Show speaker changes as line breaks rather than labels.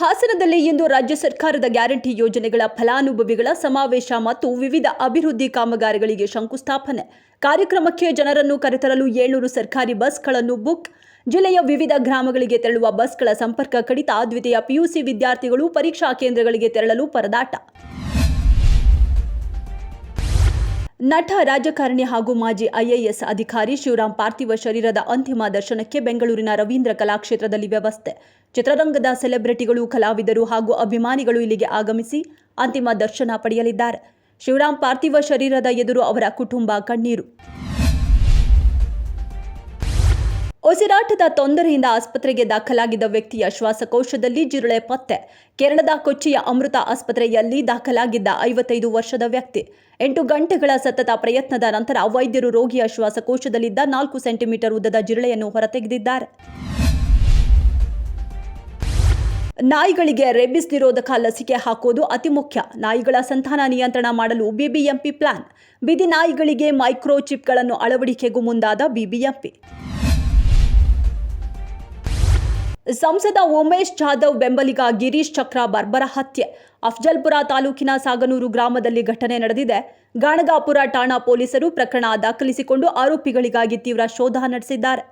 ಹಾಸನದಲ್ಲಿ ಇಂದು ರಾಜ್ಯ ಸರ್ಕಾರದ ಗ್ಯಾರಂಟಿ ಯೋಜನೆಗಳ ಫಲಾನುಭವಿಗಳ ಸಮಾವೇಶ ಮತ್ತು ವಿವಿಧ ಅಭಿವೃದ್ಧಿ ಕಾಮಗಾರಿಗಳಿಗೆ ಶಂಕುಸ್ಥಾಪನೆ. ಕಾರ್ಯಕ್ರಮಕ್ಕೆ ಜನರನ್ನು ಕರೆತರಲು 700 ಸರ್ಕಾರಿ ಬಸ್ಗಳನ್ನು ಬುಕ್. ಜಿಲ್ಲೆಯ ವಿವಿಧ ಗ್ರಾಮಗಳಿಗೆ ತೆರಳುವ ಬಸ್ಗಳ ಸಂಪರ್ಕ ಕಡಿತ. ದ್ವಿತೀಯ ಪಿಯುಸಿ ವಿದ್ಯಾರ್ಥಿಗಳು ಪರೀಕ್ಷಾ ಕೇಂದ್ರಗಳಿಗೆ ತೆರಳಲು ಪರದಾಟ. ನಟ, ರಾಜಕಾರಣಿ ಹಾಗೂ ಮಾಜಿ IAS ಅಧಿಕಾರಿ ಶಿವರಾಮ್ ಪಾರ್ಥಿವ ಶರೀರದ ಅಂತಿಮ ದರ್ಶನಕ್ಕೆ ಬೆಂಗಳೂರಿನ ರವೀಂದ್ರ ಕಲಾಕ್ಷೇತ್ರದಲ್ಲಿ ವ್ಯವಸ್ಥೆ. ಚಿತ್ರರಂಗದ ಸೆಲೆಬ್ರಿಟಿಗಳು, ಕಲಾವಿದರು ಹಾಗೂ ಅಭಿಮಾನಿಗಳು ಇಲ್ಲಿಗೆ ಆಗಮಿಸಿ ಅಂತಿಮ ದರ್ಶನ ಪಡೆಯಲಿದ್ದಾರೆ. ಶಿವರಾಮ್ ಪಾರ್ಥಿವ ಶರೀರದ ಎದುರು ಅವರ ಕುಟುಂಬ ಕಣ್ಣೀರು. ಉಸಿರಾಟದ ತೊಂದರೆಯಿಂದ ಆಸ್ಪತ್ರೆಗೆ ದಾಖಲಾಗಿದ್ದ ವ್ಯಕ್ತಿಯ ಶ್ವಾಸಕೋಶದಲ್ಲಿ ಜಿರಳೆ ಪತ್ತೆ. ಕೇರಳದ ಕೊಚ್ಚಿಯ ಅಮೃತ ಆಸ್ಪತ್ರೆಯಲ್ಲಿ ದಾಖಲಾಗಿದ್ದ 55 ವರ್ಷದ ವ್ಯಕ್ತಿ 8 ಗಂಟೆಗಳ ಸತತ ಪ್ರಯತ್ನದ ನಂತರ ವೈದ್ಯರು ರೋಗಿಯ ಶ್ವಾಸಕೋಶದಲ್ಲಿದ್ದ 4 ಸೆಂಟಿಮೀಟರ್ ಉದ್ದದ ಜಿರಳೆಯನ್ನು ಹೊರತೆಗೆದಿದ್ದಾರೆ. ನಾಯಿಗಳಿಗೆ ರೇಬಿಸ್ ನಿರೋಧಕ ಲಸಿಕೆ ಹಾಕೋದು ಅತಿ ಮುಖ್ಯ. ನಾಯಿಗಳ ಸಂತಾನ ನಿಯಂತ್ರಣ ಮಾಡಲು ಬಿಬಿಎಂಪಿ ಪ್ಲಾನ್. ಬೀದಿ ನಾಯಿಗಳಿಗೆ ಮೈಕ್ರೋಚಿಪ್ಗಳನ್ನು ಅಳವಡಿಕೆಗೂ ಮುಂದಾದ ಬಿಬಿಎಂಪಿ. ಸಂಸದ ಉಮೇಶ್ ಜಾಧವ್ ಬೆಂಬಲಿಗ ಗಿರೀಶ್ ಚಕ್ರ ಬರ್ಬರ ಹತ್ಯೆ. ಅಫ್ಜಲ್ಪುರ ತಾಲೂಕಿನ ಸಾಗನೂರು ಗ್ರಾಮದಲ್ಲಿ ಘಟನೆ ನಡೆದಿದೆ. ಗಾಣಗಾಪುರ ಠಾಣಾ ಪೊಲೀಸರು ಪ್ರಕರಣ ದಾಖಲಿಸಿಕೊಂಡು ಆರೋಪಿಗಳಿಗಾಗಿ ತೀವ್ರ ಶೋಧ ನಡೆಸಿದ್ದಾರೆ.